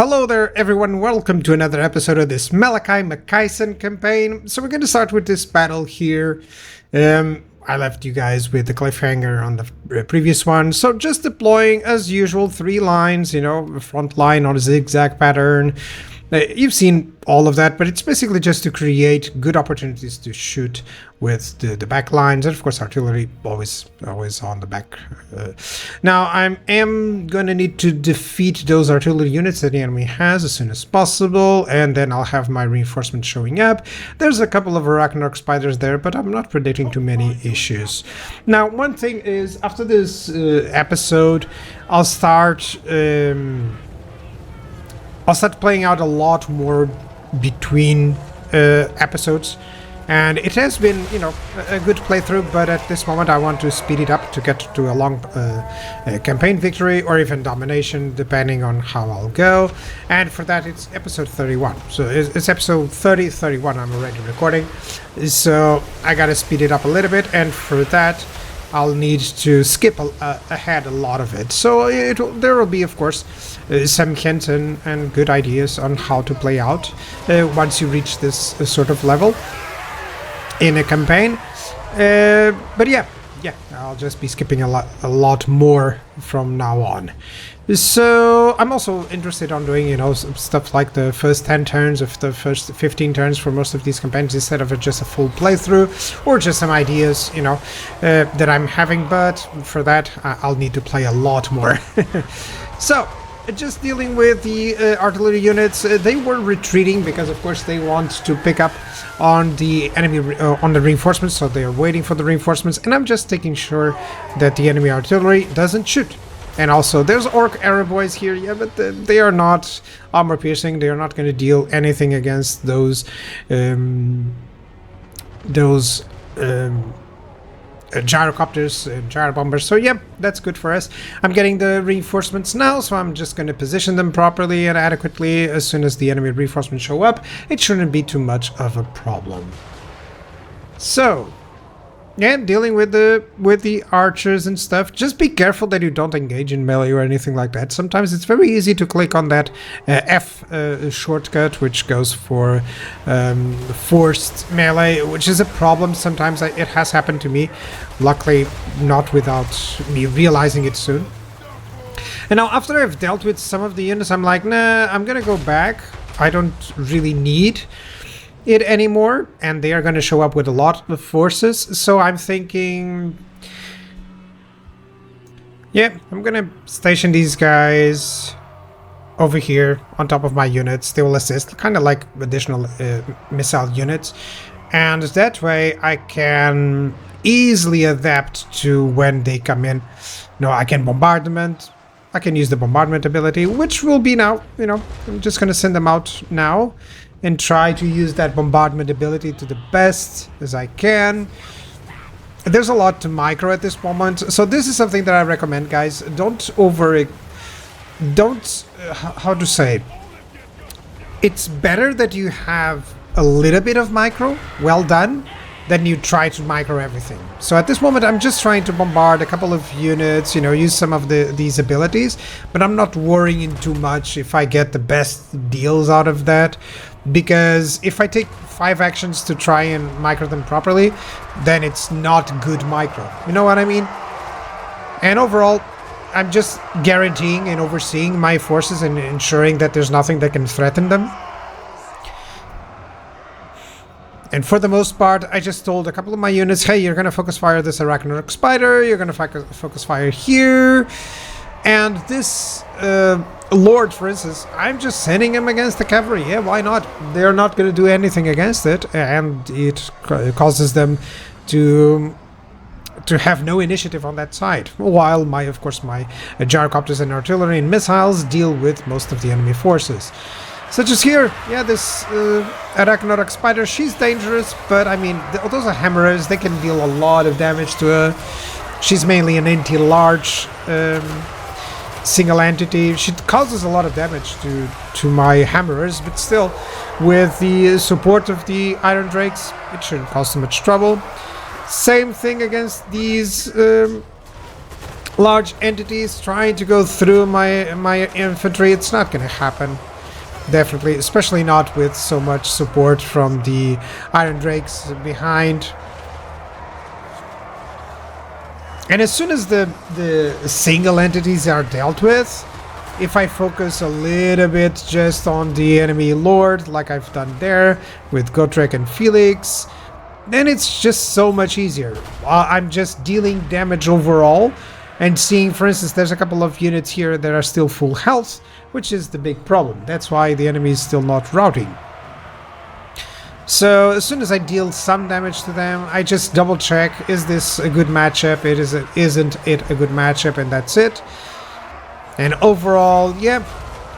Hello there everyone, welcome to another episode of this Malakai campaign. So we're going to start with this battle here. I left you guys with the cliffhanger on the previous one. So just deploying as usual 3 lines, front line on a zigzag pattern. You've seen all of that, but it's basically just to create good opportunities to shoot with the back lines, and of course artillery always on the back. Now I am going to need to defeat those artillery units that the enemy has as soon as possible, and then I'll have my reinforcements showing up. There's a couple of Arachnarch spiders there, but I'm not predicting too many issues. Now one thing is, after this episode, I'll start playing out a lot more between episodes, and it has been, a good playthrough, but at this moment I want to speed it up to get to a long campaign victory or even domination, depending on how I'll go. And for that it's episode 31. So it's episode 31 I'm already recording, so I gotta speed it up a little bit, and for that I'll need to skip ahead a lot of it. So there will be, of course, some hints and good ideas on how to play out once you reach this sort of level in a campaign. But yeah, I'll just be skipping a lot more from now on. So I'm also interested on doing, stuff like the first 10 turns of the first 15 turns for most of these campaigns, instead of just a full playthrough, or just some ideas, that I'm having. But for that, I'll need to play a lot more. So just dealing with the artillery units, they were retreating because, of course, they want to pick up on the enemy on the reinforcements, so they are waiting for the reinforcements, and I'm just taking sure that the enemy artillery doesn't shoot. And also, there's orc arrow boys here, yeah, but they are not armor piercing. They are not going to deal anything against those gyrocopters, gyro bombers. So yeah, that's good for us. I'm getting the reinforcements now, so I'm just going to position them properly and adequately. As soon as the enemy reinforcements show up, it shouldn't be too much of a problem. So yeah, dealing with the archers and stuff. Just be careful that you don't engage in melee or anything like that. Sometimes it's very easy to click on that F shortcut, which goes for forced melee, which is a problem. Sometimes it has happened to me. Luckily, not without me realizing it soon. And now, after I've dealt with some of the units, I'm like, nah, I'm gonna go back. I don't really need it anymore, and they are going to show up with a lot of forces. So I'm thinking, yeah, I'm going to station these guys over here on top of my units. They will assist, kind of like additional missile units, and that way I can easily adapt to when they come in. I can bombardment. I can use the bombardment ability, which will be now, I'm just going to send them out now and try to use that bombardment ability to the best as I can. There's a lot to micro at this moment, so this is something that I recommend, guys. Don't how to say, it's better that you have a little bit of micro, well done, than you try to micro everything. So at this moment I'm just trying to bombard a couple of units, use some of these abilities, but I'm not worrying too much if I get the best deals out of that. Because if I take 5 actions to try and micro them properly, then it's not good micro. You know what I mean? And overall, I'm just guaranteeing and overseeing my forces and ensuring that there's nothing that can threaten them. And for the most part, I just told a couple of my units, hey, you're going to focus fire this Arachnarch spider, you're going to focus fire here. And this Lord, for instance, I'm just sending him against the cavalry. Yeah, why not? They're not going to do anything against it, and it causes them to have no initiative on that side. While my gyrocopters and artillery and missiles deal with most of the enemy forces. Such as here, yeah, this Arachnarch spider, she's dangerous, but I mean, those are hammerers. They can deal a lot of damage to her. She's mainly an anti-large single entity. She causes a lot of damage to my hammerers, but still, with the support of the Iron Drakes, it shouldn't cause too much trouble. Same thing against these large entities trying to go through my infantry. It's not going to happen. Definitely, especially not with so much support from the Iron Drakes behind. And as soon as the single entities are dealt with, if I focus a little bit just on the enemy lord, like I've done there with Gotrek and Felix, then it's just so much easier. I'm just dealing damage overall and seeing, for instance, there's a couple of units here that are still full health, which is the big problem. That's why the enemy is still not routing. So as soon as I deal some damage to them, I just double check, is this a good matchup? Isn't it a good matchup? And that's it. And overall, yeah,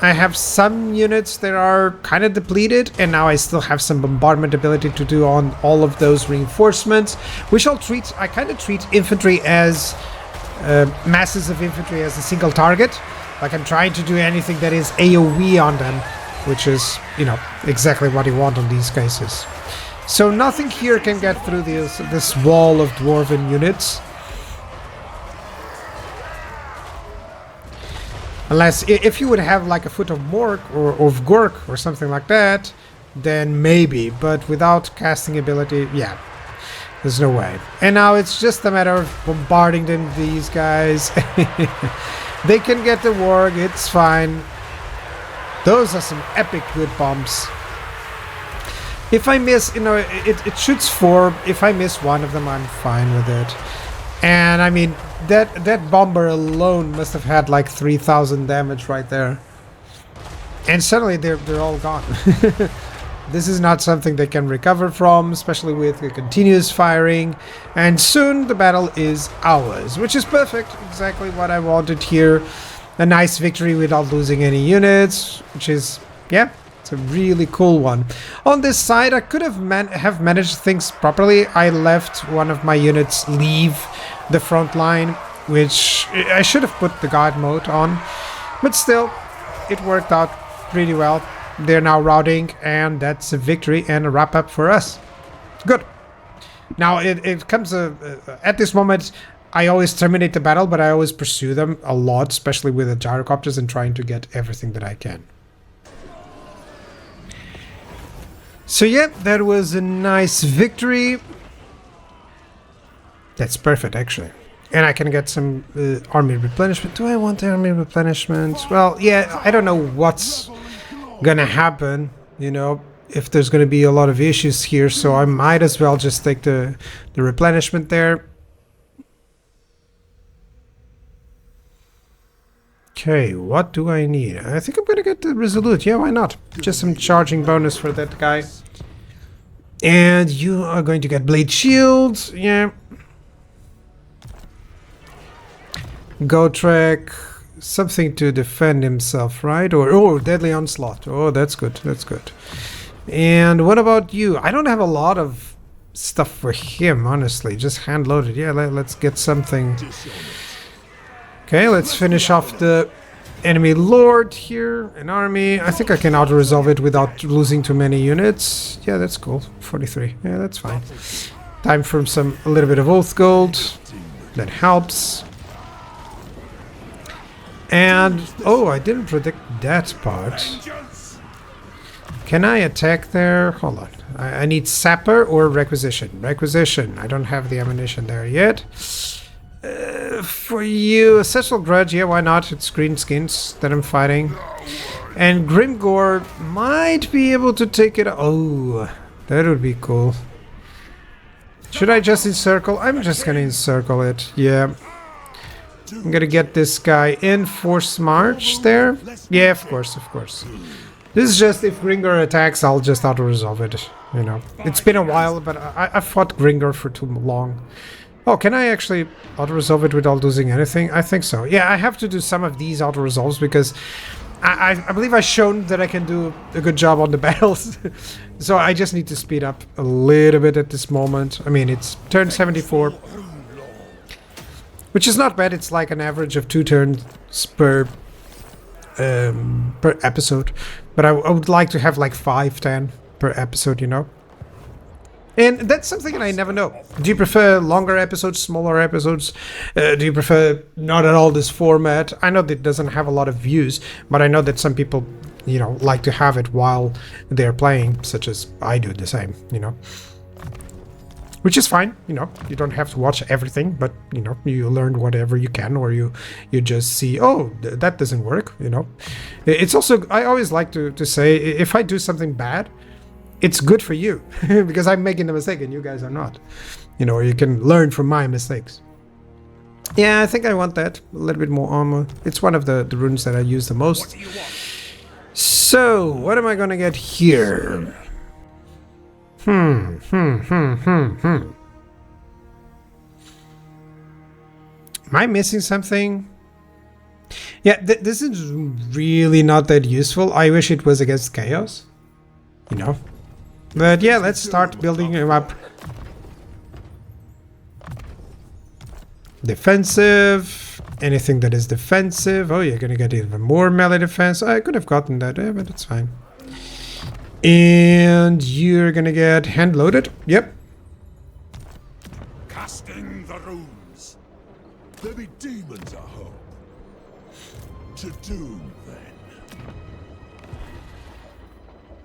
I have some units that are kind of depleted, and now I still have some bombardment ability to do on all of those reinforcements, which I kind of treat infantry as masses of infantry as a single target. Like I'm trying to do anything that is AoE on them, which is, you know, exactly what you want on these cases. So nothing here can get through this wall of dwarven units. Unless, if you would have like a foot of Mork or of Gork or something like that, then maybe. But without casting ability, yeah, there's no way. And now it's just a matter of bombarding them, these guys. They can get the warg, it's fine. Those are some epic good bombs. If I miss, you know, it shoots 4. If I miss one of them, I'm fine with it. And I mean, that bomber alone must have had like 3,000 damage right there. And suddenly they're all gone. This is not something they can recover from, especially with the continuous firing. And soon the battle is ours, which is perfect. Exactly what I wanted here. A nice victory without losing any units, which is, yeah, it's a really cool one. On this side, I could have managed things properly. I left one of my units leave the front line, which I should have put the guard mode on. But still, it worked out pretty well. They're now routing, and that's a victory and a wrap-up for us. Good. Now, it comes at this moment, I always terminate the battle, but I always pursue them a lot, especially with the gyrocopters and trying to get everything that I can. So yeah, that was a nice victory. That's perfect, actually. And I can get some army replenishment. Do I want the army replenishment? Well, yeah, I don't know what's gonna happen, you know, if there's gonna be a lot of issues here, so I might as well just take the replenishment there. Okay, what do I need? I think I'm gonna get the Resolute. Yeah, why not? Just some charging bonus for that guy. And you are going to get Blade Shields. Yeah. Gotrek. Something to defend himself, right? Or, oh, Deadly Onslaught. Oh, that's good. That's good. And what about you? I don't have a lot of stuff for him, honestly. Just hand-loaded. Yeah, let's get something. Okay, let's finish off the enemy lord here, an army. I think I can auto-resolve it without losing too many units. Yeah, that's cool. 43. Yeah, that's fine. Time for a little bit of Oath Gold. That helps. And, oh, I didn't predict that part. Can I attack there? Hold on. I need Sapper or Requisition. Requisition. I don't have the ammunition there yet. For you, Essential Grudge, yeah, why not? It's green skins that I'm fighting. And Grimgore might be able to take it. Oh, that would be cool. Should I just encircle? I'm just gonna encircle it, yeah. I'm gonna get this guy in Force March there. Yeah, of course, of course. This is just if Grimgore attacks, I'll just auto-resolve it, you know. It's been a while, but I fought Grimgore for too long. Oh, can I actually auto-resolve it without losing anything? I think so. Yeah, I have to do some of these auto-resolves because I believe I've shown that I can do a good job on the battles. So I just need to speed up a little bit at this moment. I mean, it's turn 74. Which is not bad. It's like an average of 2 turns per episode. But I would like to have like 5, 10 per episode, you know? And that's something that I never know. Do you prefer longer episodes, smaller episodes? Do you prefer not at all this format? I know that it doesn't have a lot of views, but I know that some people you know, like to have it while they're playing, such as I do the same, you know. Which is fine, you know, you don't have to watch everything, but, you know, you learn whatever you can, or you just see, oh, that doesn't work, you know. It's also, I always like to say, if I do something bad, it's good for you, because I'm making the mistake and you guys are not, you know, or you can learn from my mistakes. Yeah, I think I want that, a little bit more armor. It's one of the runes that I use the most. So, what am I gonna get here? Am I missing something? Yeah, this is really not that useful. I wish it was against chaos, you know. But yeah, let's start building him up. Defensive. Anything that is defensive. Oh, you're gonna get even more melee defense. I could have gotten that, but it's fine. And you're gonna get hand loaded. Yep. Casting the runes. There be demons, I hope. To doom, then.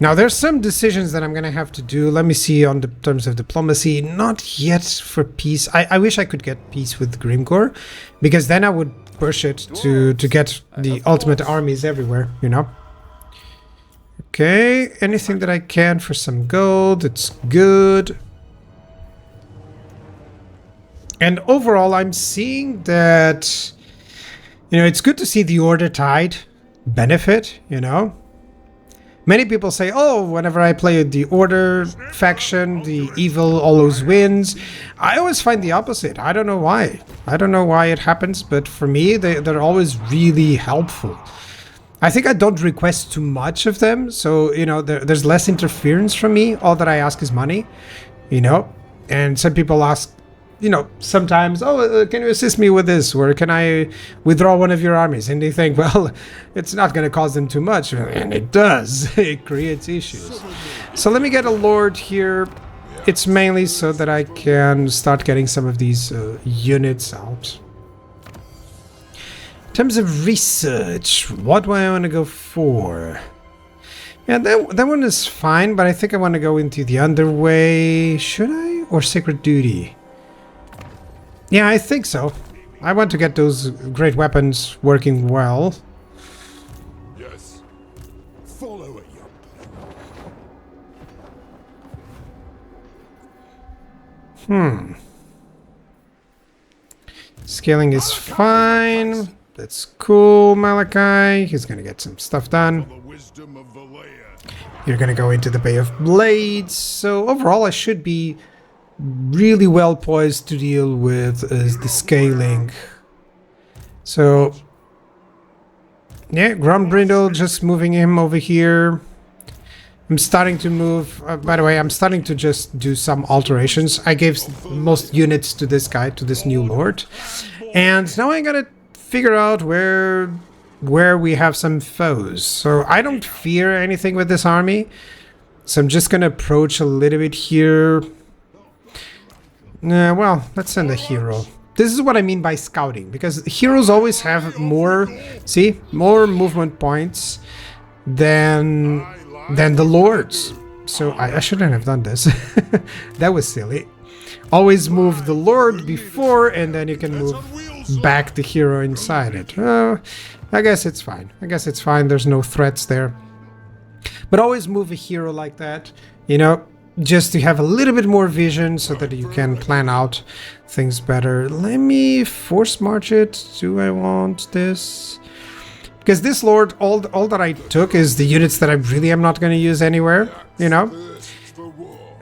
Now there's some decisions that I'm gonna have to do. Let me see on the terms of diplomacy. Not yet for peace. I wish I could get peace with Grimgore, because then I would push it to get the ultimate armies everywhere, you know. Okay, anything that I can for some gold, it's good. And overall, I'm seeing that, you know, it's good to see the Order Tide benefit, you know. Many people say, oh, whenever I play the Order faction, the evil always wins. I always find the opposite. I don't know why. I don't know why it happens, but for me, they're always really helpful. I think I don't request too much of them, so, you know, there's less interference from me. All that I ask is money, you know. And some people ask, you know, sometimes, oh, can you assist me with this? Or can I withdraw one of your armies? And they think, well, it's not going to cost them too much. And it does. It creates issues. So let me get a lord here. It's mainly so that I can start getting some of these units out. In terms of research, what do I want to go for? Yeah, that one is fine, but I think I want to go into the Underway. Should I? Or Sacred Duty? Yeah, I think so. I want to get those great weapons working well. Yes. Follow it, Scaling is fine. That's cool, Malakai. He's gonna get some stuff done. the wisdom of Valea. You're gonna go into the Bay of Blades. So overall, I should be really well poised to deal with the scaling. So yeah, Grombrindle, just moving him over here. I'm starting to move, by the way, I'm starting to just do some alterations. I gave most units to this guy, to this new lord. And now I gotta figure out where we have some foes. So I don't fear anything with this army. So I'm just gonna approach a little bit here. Well, let's send a hero. This is what I mean by scouting, because heroes always have more, see, more movement points than the lords. So I shouldn't have done this. That was silly. Always move the lord before, and then you can move back the hero inside it. I guess it's fine. I guess it's fine. There's no threats there. But always move a hero like that, you know, just to have a little bit more vision so that you can plan out things better. Let me force march it. Do I want this? Because this lord, all that I took is the units that I really am not going to use anywhere, you know?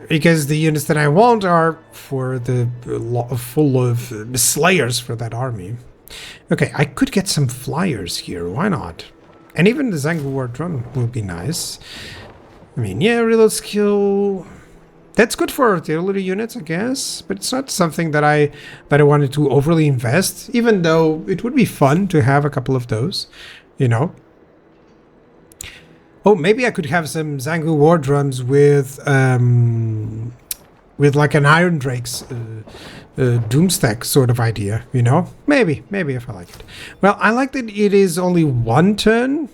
Because the units that I want are for the full of slayers for that army. Okay, I could get some flyers here, why not? And even the Zangu War Drum would be nice. I mean, yeah, reload skill... That's good for artillery units, I guess, but it's not something that I wanted to overly invest, even though it would be fun to have a couple of those, you know. Oh, maybe I could have some Zangu War Drums with like an Iron Drake's Doomstack sort of idea, you know? Maybe if I like it. Well, I like that it is only one turn.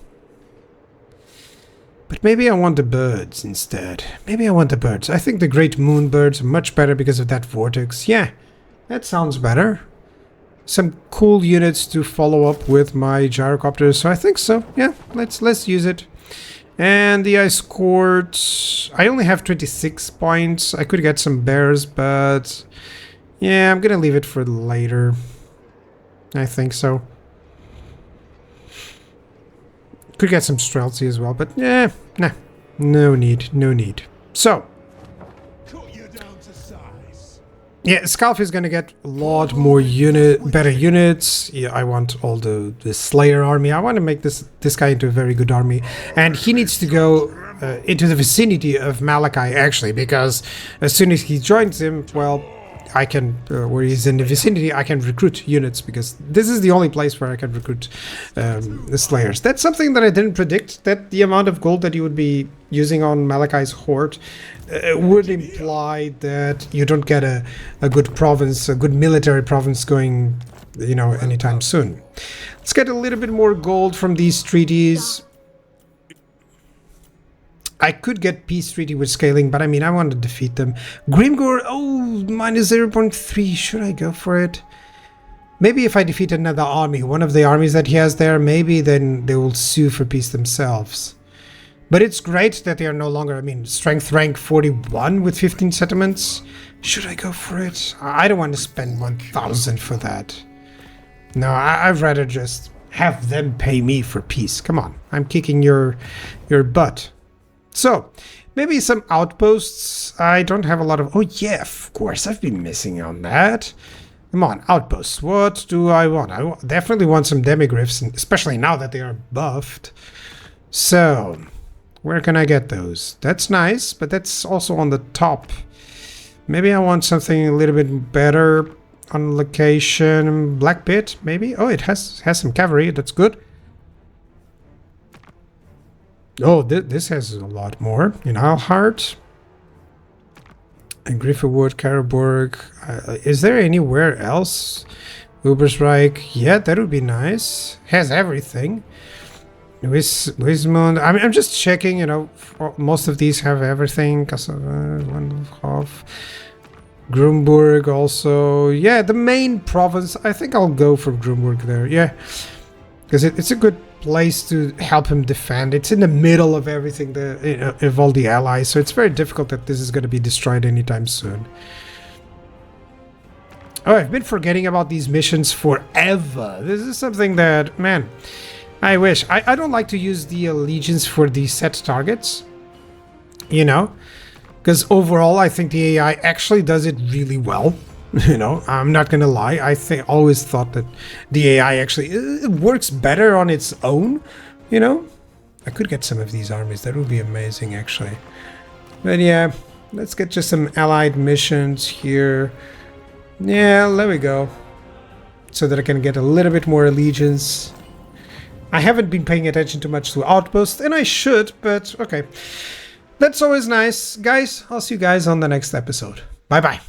But maybe I want the birds instead. Maybe I want the birds. I think the Great Moon birds are much better because of that vortex. Yeah, that sounds better. Some cool units to follow up with my gyrocopters, so I think so. Yeah, let's use it. And the ice court, I only have 26 points. I could get some bears, but yeah, I'm gonna leave it for later. I think so. Could get some streltsy as well, but yeah, nah, no need. So yeah, Scalf is gonna get a lot more better units. Yeah, I want all the Slayer army. I want to make this guy into a very good army, and he needs to go into the vicinity of Malakai actually, because as soon as he joins him, well, I can where he's in the vicinity, I can recruit units, because this is the only place where I can recruit the Slayers. That's something that I didn't predict, that the amount of gold that you would be using on Malakai's horde would imply that you don't get a good province, a good military province going, you know, anytime soon. Let's get a little bit more gold from these treaties. I could get peace treaty with scaling, but I mean, I want to defeat them. Grimgore, oh, minus 0.3. Should I go for it? Maybe if I defeat another army, one of the armies that he has there, maybe then they will sue for peace themselves. But it's great that they are no longer, I mean, strength rank 41 with 15 settlements. Should I go for it? I don't want to spend 1,000 for that. No, I'd rather just have them pay me for peace. Come on, I'm kicking your butt. So, maybe some outposts. I don't have a lot of... Oh yeah, of course, I've been missing on that. Come on, outposts. What do I want? I definitely want some demigryphs, especially now that they are buffed. So, where can I get those? That's nice, but that's also on the top. Maybe I want something a little bit better on location. Black Pit, maybe? Oh, it has some cavalry. That's good. Oh, this has a lot more. In Alhart. And Griffelwood, Karreborg. Is there anywhere else? Ubersreich. Yeah, that would be nice. Has everything. Wismund. I mean, I'm just checking, you know, most of these have everything. Wandelhof. Grumburg also. Yeah, the main province. I think I'll go for Grumburg there. Yeah. Because it's a good place to help him defend. It's in the middle of everything, of all the allies, so it's very difficult that this is going to be destroyed anytime soon. Oh, I've been forgetting about these missions forever. This is something that, man, I wish. I don't like to use the allegiance for the set targets, you know, because overall I think the AI actually does it really well. You know, I'm not gonna lie, I always thought that the AI actually it works better on its own, you know. I could get some of these armies, that would be amazing actually. But yeah, let's get just some allied missions here. Yeah, there we go. So that I can get a little bit more allegiance. I haven't been paying attention too much to outposts, and I should, but okay. That's always nice. Guys, I'll see you guys on the next episode. Bye bye.